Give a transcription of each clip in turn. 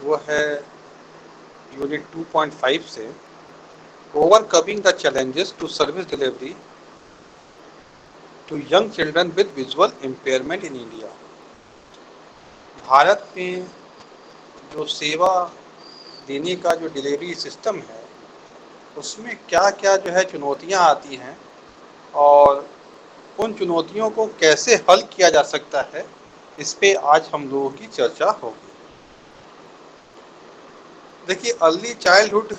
वो है यूनिट 2.5 से, overcoming the challenges to service delivery to young children with visual impairment in India. Bharat में जो सेवा देने का जो डिलीवरी सिस्टम है, उसमें क्या क्या जो है चुनौतियां आती हैं और उन चुनौतियों को कैसे हल किया जा सकता है, इस पे आज हम लोगों की चर्चा होगी। देखिए, अर्ली चाइल्डहुड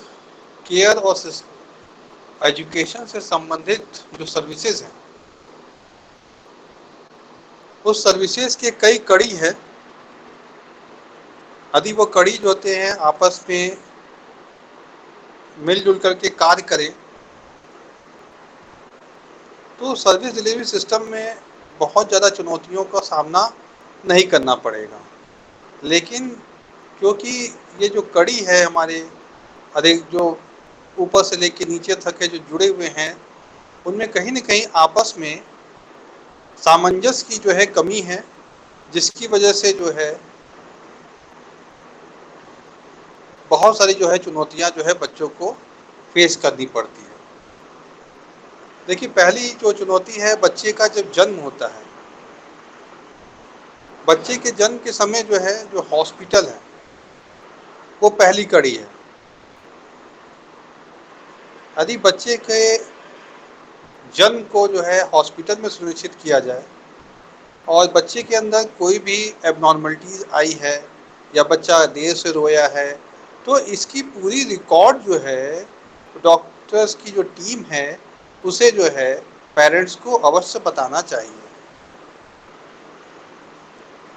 केयर और एजुकेशन से संबंधित जो सर्विसेज हैं, उस सर्विसेज के कई कड़ी है। यदि वो कड़ी जो होते हैं आपस में मिलजुल करके कार्य करें, तो सर्विस डिलीवरी सिस्टम में बहुत ज़्यादा चुनौतियों का सामना नहीं करना पड़ेगा। लेकिन क्योंकि ये जो कड़ी है हमारे अधिक जो ऊपर से लेकर नीचे तक है जो जुड़े हुए हैं, उनमें कहीं न कहीं आपस में सामंजस्य की जो है कमी है, जिसकी वजह से जो है बहुत सारी जो है चुनौतियां जो है बच्चों को फेस करनी पड़ती है। देखिए, पहली जो चुनौती है बच्चे का जब जन्म होता है, बच्चे के जन्म के समय जो है जो हॉस्पिटल है वो पहली कड़ी है। यदि बच्चे के जन्म को जो है हॉस्पिटल में सुनिश्चित किया जाए और बच्चे के अंदर कोई भी एबनॉर्मलिटीज़ आई है या बच्चा देर से रोया है, तो इसकी पूरी रिकॉर्ड जो है डॉक्टर्स की जो टीम है उसे जो है पेरेंट्स को अवश्य बताना चाहिए।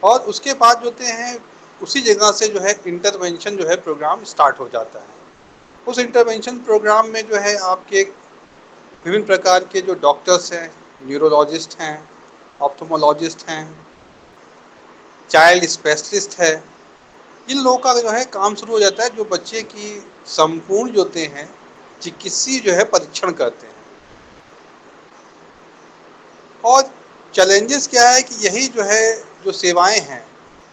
और उसके बाद जो होते हैं उसी जगह से जो है इंटरवेंशन जो है प्रोग्राम स्टार्ट हो जाता है। उस इंटरवेंशन प्रोग्राम में जो है आपके विभिन्न प्रकार के जो डॉक्टर्स हैं, न्यूरोलॉजिस्ट हैं, ऑप्थोमोलॉजिस्ट हैं, चाइल्ड स्पेशलिस्ट है, इन लोगों का जो है काम शुरू हो जाता है, जो बच्चे की संपूर्ण जो होते हैं चिकित्सीय जो है परीक्षण करते हैं। और चैलेंजेस क्या है कि यही जो है जो सेवाएं हैं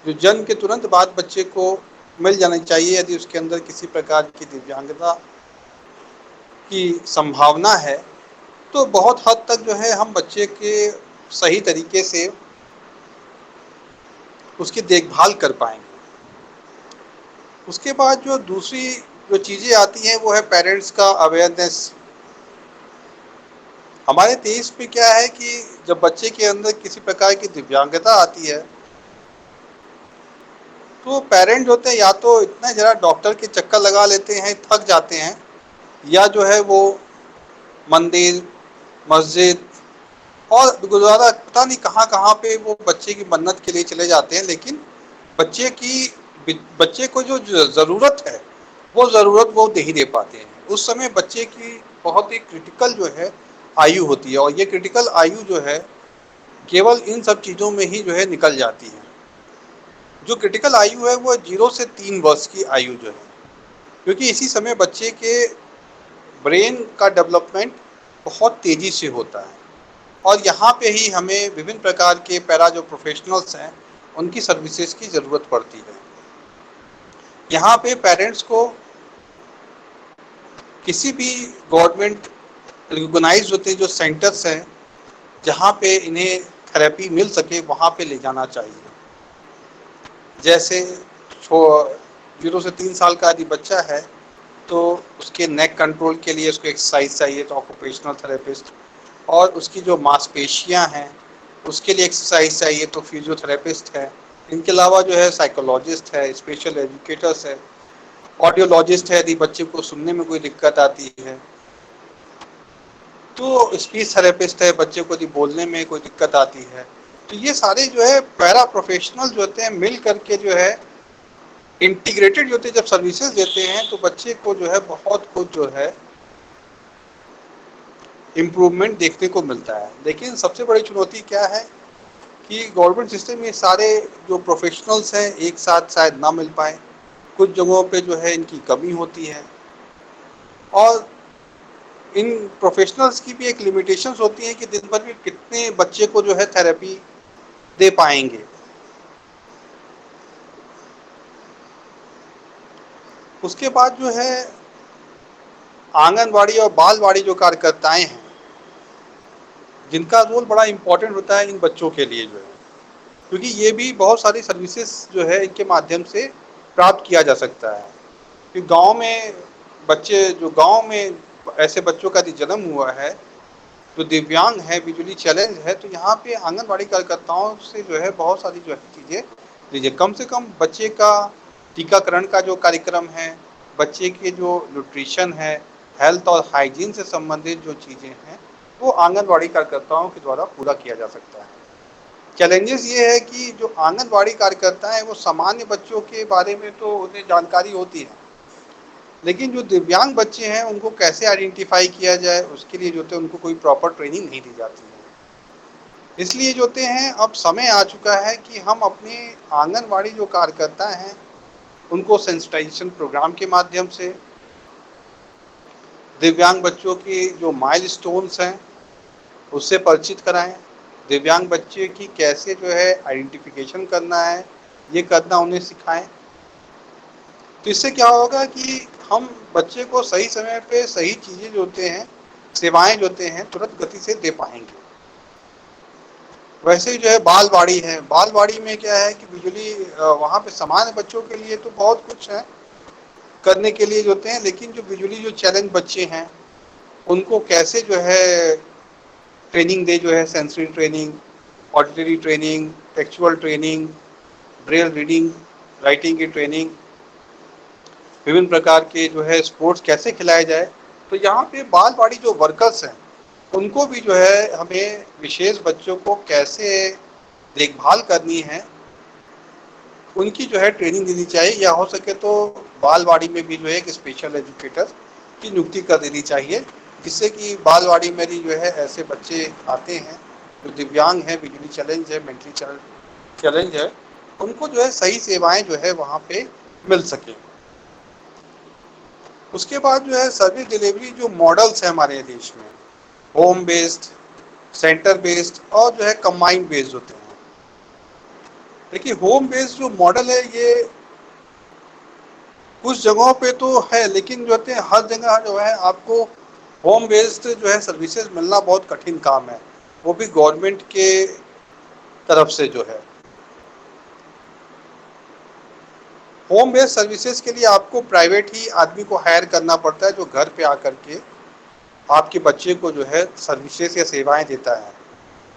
जो जन्म के तुरंत बाद बच्चे को मिल जानी चाहिए, यदि उसके अंदर किसी प्रकार की दिव्यांगता की संभावना है, तो बहुत हद तक जो है हम बच्चे के सही तरीके से उसकी देखभाल कर पाएंगे। उसके बाद जो दूसरी जो चीज़ें आती हैं वो है पेरेंट्स का अवेयरनेस। हमारे देश में क्या है कि जब बच्चे के अंदर किसी प्रकार की दिव्यांगता आती है, तो पेरेंट होते हैं या तो इतना ज़रा डॉक्टर के चक्कर लगा लेते हैं, थक जाते हैं, या जो है वो मंदिर, मस्जिद और गुरुद्वारा पता नहीं कहाँ कहाँ पे वो बच्चे की मन्नत के लिए चले जाते हैं, लेकिन बच्चे की बच्चे को जो ज़रूरत है वो ज़रूरत वो नहीं दे पाते हैं। उस समय बच्चे की बहुत ही क्रिटिकल जो है आयु होती है, और ये क्रिटिकल आयु जो है केवल इन सब चीज़ों में ही जो है निकल जाती है। जो क्रिटिकल आयु है वो 0 से 3 वर्ष की आयु जो है, क्योंकि इसी समय बच्चे के ब्रेन का डेवलपमेंट बहुत तेज़ी से होता है। और यहाँ पे ही हमें विभिन्न प्रकार के पैरा जो प्रोफेशनल्स हैं उनकी सर्विसेज की ज़रूरत पड़ती है। यहाँ पे पेरेंट्स को किसी भी गवर्नमेंट रिकॉग्नाइज्ड होते जो सेंटर्स हैं जहाँ पे इन्हें थेरेपी मिल सके, वहाँ पे ले जाना चाहिए। जैसे 0 से 3 साल का यदि बच्चा है तो उसके नेक कंट्रोल के लिए उसको एक्सरसाइज चाहिए तो ऑक्यूपेशनल थेरेपिस्ट, और उसकी जो मांसपेशियां हैं उसके लिए एक्सरसाइज चाहिए तो फिजियोथेरेपिस्ट है। इनके अलावा जो है साइकोलॉजिस्ट है, स्पेशल एजुकेटर्स है, ऑडियोलॉजिस्ट है, यदि बच्चे को सुनने में कोई दिक्कत आती है तो स्पीच थेरेपिस्ट है, बच्चे को यदि बोलने में कोई दिक्कत आती है। तो ये सारे जो है पैरा प्रोफेशनल जो होते हैं मिल करके जो है इंटीग्रेटेड जो होते हैं जब सर्विसेज देते हैं, तो बच्चे को जो है बहुत कुछ जो है इम्प्रूवमेंट देखने को मिलता है। लेकिन सबसे बड़ी चुनौती क्या है कि गवर्नमेंट सिस्टम में सारे जो प्रोफेशनल्स हैं एक साथ शायद ना मिल पाए, कुछ जगहों पे जो है इनकी कमी होती है, और इन प्रोफेशनल्स की भी एक लिमिटेशंस होती हैं कि दिन भर में कितने बच्चे को जो है थेरेपी दे पाएंगे। उसके बाद जो है आंगनवाड़ी और बालवाड़ी जो कार्यकर्ताएं हैं, जिनका रोल बड़ा इम्पोर्टेंट होता है इन बच्चों के लिए जो है, क्योंकि ये भी बहुत सारी सर्विसेज जो है इनके माध्यम से प्राप्त किया जा सकता है। कि गांव में बच्चे, जो गांव में ऐसे बच्चों का यदि जन्म हुआ है जो दिव्यांग है, विजुअली चैलेंज है, तो यहाँ पे आंगनबाड़ी कार्यकर्ताओं से जो है बहुत सारी जो है चीज़ें लीजिए। कम से कम बच्चे का टीकाकरण का जो कार्यक्रम है, बच्चे के जो न्यूट्रिशन है, हेल्थ और हाइजीन से संबंधित जो चीज़ें हैं, वो आंगनबाड़ी कार्यकर्ताओं के द्वारा पूरा किया जा सकता है। चैलेंजेस ये है कि जो आंगनबाड़ी कार्यकर्ता हैं वो सामान्य बच्चों के बारे में तो उन्हें जानकारी होती है, लेकिन जो दिव्यांग बच्चे हैं उनको कैसे आइडेंटिफाई किया जाए, उसके लिए जो होते हैं उनको कोई प्रॉपर ट्रेनिंग नहीं दी जाती है। इसलिए जो होते हैं अब समय आ चुका है कि हम अपने आंगनबाड़ी जो कार्यकर्ता हैं उनको सेंसिटाइजेशन प्रोग्राम के माध्यम से, दिव्यांग बच्चों की जो माइलस्टोन्स हैं उससे परिचित कराएं, दिव्यांग बच्चे की कैसे जो है आइडेंटिफिकेशन करना है ये करना उन्हें सिखाएं। तो इससे क्या होगा कि हम बच्चे को सही समय पे सही चीज़ें जो होते हैं, सेवाएं जो होते हैं, तुरंत गति से दे पाएंगे। वैसे ही जो है बालवाड़ी है, बालवाड़ी में क्या है कि बिजली वहाँ पे सामान्य बच्चों के लिए तो बहुत कुछ है करने के लिए जो होते हैं, लेकिन जो बिजली जो चैलेंज बच्चे हैं उनको कैसे जो है ट्रेनिंग दे, जो है sensory training, auditory training, textual training, Braille reading writing की ट्रेनिंग, विभिन्न प्रकार के जो है स्पोर्ट्स कैसे खिलाए जाए। तो यहाँ पे बालवाड़ी जो वर्कर्स हैं उनको भी जो है हमें विशेष बच्चों को कैसे देखभाल करनी है उनकी जो है ट्रेनिंग देनी चाहिए, या हो सके तो बालवाड़ी में भी जो है एक स्पेशल एजुकेटर की नियुक्ति कर देनी चाहिए, जिससे कि बालवाड़ी में भी जो है ऐसे बच्चे आते हैं जो दिव्यांग हैं, विजुअली चैलेंज है, मेंटली चैलेंज है, उनको जो है सही सेवाएं जो है वहाँ पे मिल सके। उसके बाद जो है सर्विस डिलीवरी जो मॉडल्स हैं हमारे देश में, होम बेस्ड, सेंटर बेस्ड और जो है कंबाइंड बेस्ड होते हैं। देखिए होम बेस्ड जो मॉडल है ये कुछ जगहों पे तो है, लेकिन जो होते हैं हर जगह जो है आपको होम बेस्ड जो है सर्विसेज मिलना बहुत कठिन काम है, वो भी गवर्नमेंट के तरफ से जो है। होम बेस्ड सर्विसेज के लिए आपको प्राइवेट ही आदमी को हायर करना पड़ता है जो घर पे आकर के आपके बच्चे को जो है सर्विसेज या सेवाएं देता है,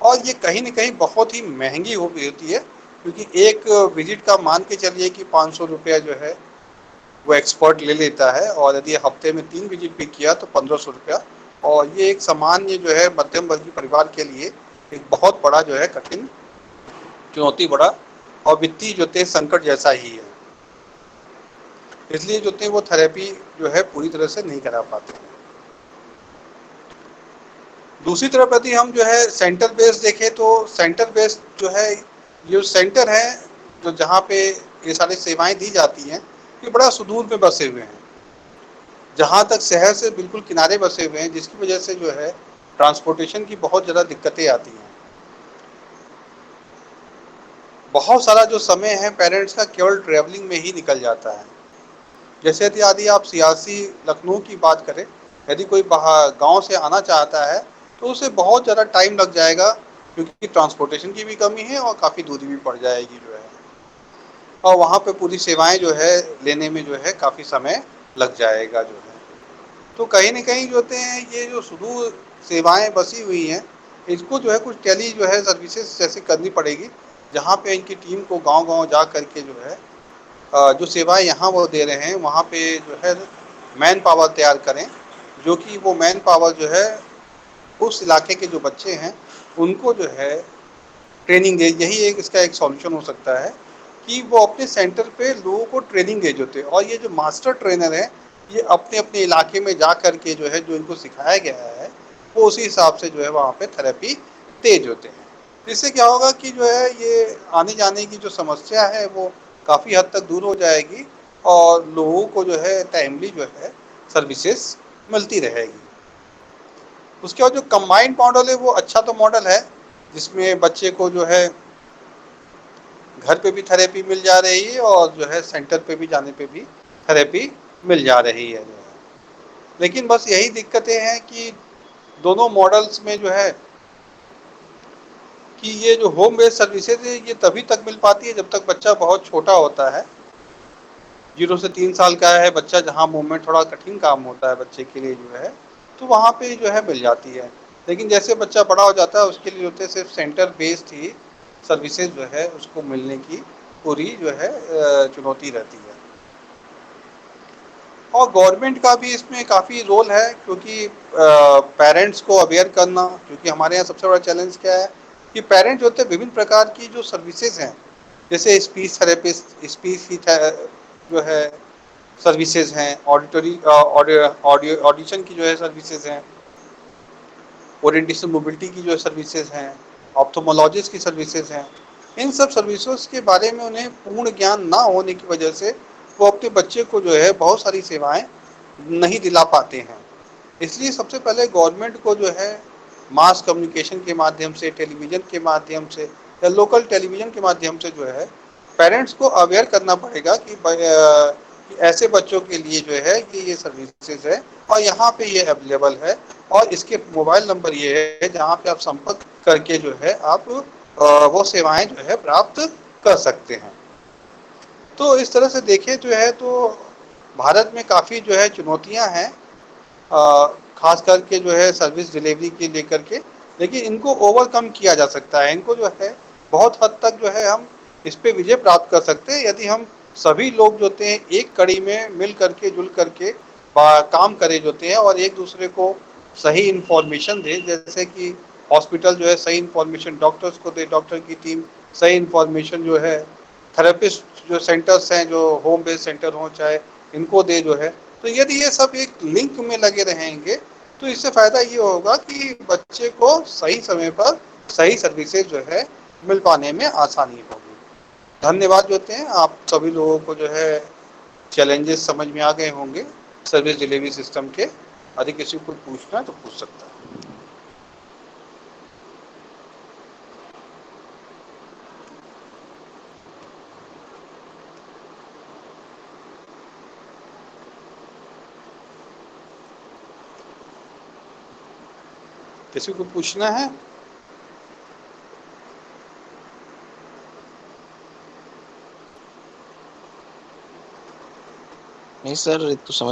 और ये कहीं ना कहीं बहुत ही महंगी होती है, क्योंकि एक विजिट का मान के चलिए कि 500 रुपया जो है वो एक्सपर्ट ले लेता है, और यदि हफ्ते में 3 विजिट भी किया तो 1500 रुपया, और ये एक सामान्य जो है मध्यम वर्गीय परिवार के लिए एक बहुत बड़ा जो है कठिन चुनौती बड़ा और वित्तीय जो थे संकट जैसा ही है। इसलिए जो थे वो थेरेपी जो है पूरी तरह से नहीं करा पाते हैं। दूसरी तरफ यदि हम जो है सेंटर बेस्ड देखें तो सेंटर बेस्ड जो है, ये सेंटर है जो जहाँ पे ये सारी सेवाएं दी जाती हैं, ये बड़ा सुदूर में बसे हुए हैं, जहाँ तक शहर से बिल्कुल किनारे बसे हुए हैं, जिसकी वजह से जो है ट्रांसपोर्टेशन की बहुत ज़्यादा दिक्कतें आती हैं। बहुत सारा जो समय है पेरेंट्स का केवल ट्रैवलिंग में ही निकल जाता है। जैसे यदि आप सियासी लखनऊ की बात करें, यदि कोई बाहर गांव से आना चाहता है तो उसे बहुत ज़्यादा टाइम लग जाएगा, क्योंकि ट्रांसपोर्टेशन की भी कमी है और काफ़ी दूरी भी पड़ जाएगी जो है, और वहाँ पे पूरी सेवाएं जो है लेने में जो है काफ़ी समय लग जाएगा जो है। तो कहीं न कहीं जो होते हैं ये जो सुदूर सेवाएं बसी हुई हैं, इसको जो है कुछ टेली जो है सर्विसेज जैसे करनी पड़ेगी, जहाँ पे इनकी टीम को गांव-गांव जा करके जो है जो सेवाएं यहाँ वो दे रहे हैं वहाँ पे जो है मैन पावर तैयार करें, जो कि वो मैन पावर जो है उस इलाके के जो बच्चे हैं उनको जो है ट्रेनिंग दे। यही एक इसका एक सॉल्यूशन हो सकता है कि वो अपने सेंटर पे लोगों को ट्रेनिंग दे देते, और ये जो मास्टर ट्रेनर है ये अपने अपने इलाके में जा कर के जो है जो इनको सिखाया गया है वो उसी हिसाब से जो है वहाँ पे थेरेपी तेज होते हैं। इससे क्या होगा कि जो है ये आने जाने की जो समस्या है वो काफ़ी हद तक दूर हो जाएगी, और लोगों को जो है टाइमली जो है सर्विसेज मिलती रहेगी। उसके बाद जो कंबाइंड मॉडल है वो अच्छा तो मॉडल है, जिसमें बच्चे को जो है घर पे भी थेरेपी मिल जा रही है और जो है सेंटर पे भी जाने पे भी थेरेपी मिल जा रही है जो है। लेकिन बस यही दिक्कतें हैं कि दोनों मॉडल्स में जो है कि ये जो होम बेस्ड सर्विसेज है ये तभी तक मिल पाती है जब तक बच्चा बहुत छोटा होता है। 0 से 3 साल का है बच्चा, जहाँ मूवमेंट थोड़ा कठिन काम होता है बच्चे के लिए जो है, तो वहाँ पे जो है मिल जाती है। लेकिन जैसे बच्चा बड़ा हो जाता है उसके लिए होते सिर्फ सेंटर बेस्ड ही सर्विसेज जो है उसको मिलने की पूरी जो है चुनौती रहती है। और गवर्नमेंट का भी इसमें काफ़ी रोल है, क्योंकि पेरेंट्स को अवेयर करना, क्योंकि हमारे यहाँ सबसे बड़ा चैलेंज क्या है कि पेरेंट्स होते हैं विभिन्न प्रकार की जो सर्विसेज हैं, जैसे स्पीच थेरेपिस्ट, स्पीच की जो है सर्विसेज हैं, ऑडिटरी ऑडियो ऑडिशन की जो है सर्विसेज हैं, ओरिएंटेशन मोबिलिटी की जो सर्विसेज हैं, ऑप्थोमोलॉजिस्ट की सर्विसेज हैं। इन सब सर्विसेज के बारे में उन्हें पूर्ण ज्ञान ना होने की वजह से वो अपने बच्चे को जो है बहुत सारी सेवाएं नहीं दिला पाते हैं। इसलिए सबसे पहले गवर्नमेंट को जो है मास कम्युनिकेशन के माध्यम से, टेलीविज़न के माध्यम से या लोकल टेलीविज़न के माध्यम से जो है पेरेंट्स को अवेयर करना पड़ेगा कि ऐसे बच्चों के लिए जो है ये सर्विसेज है और यहाँ पे ये अवेलेबल है और इसके मोबाइल नंबर ये है जहाँ पे आप संपर्क करके जो है आप वो सेवाएं जो है प्राप्त कर सकते हैं। तो इस तरह से देखें जो है तो भारत में काफ़ी जो है चुनौतियां हैं, खास करके जो है सर्विस डिलीवरी के लेकर के, लेकिन इनको ओवरकम किया जा सकता है। इनको जो है बहुत हद तक जो है हम इस पे विजय प्राप्त कर सकते हैं यदि हम सभी लोग जो होते हैं एक कड़ी में मिल करके जुल करके काम करे जोते हैं और एक दूसरे को सही इन्फॉर्मेशन दे। जैसे कि हॉस्पिटल जो है सही इन्फॉर्मेशन डॉक्टर्स को दे, डॉक्टर की टीम सही इन्फॉर्मेशन जो है थेरेपिस्ट जो सेंटर्स हैं, जो होम बेस्ड सेंटर हों चाहे, इनको दे जो है। तो यदि ये सब एक लिंक में लगे रहेंगे तो इससे फ़ायदा ये होगा कि बच्चे को सही समय पर सही सर्विसेज जो है मिल पाने में आसानी होगी। धन्यवाद जो होते हैं आप सभी लोगों को जो है चैलेंजेस समझ में आ गए होंगे सर्विस डिलीवरी सिस्टम के। यदि किसी को पूछना है तो पूछ सकता है। किसी को पूछना है? नहीं सर, ये तो समझ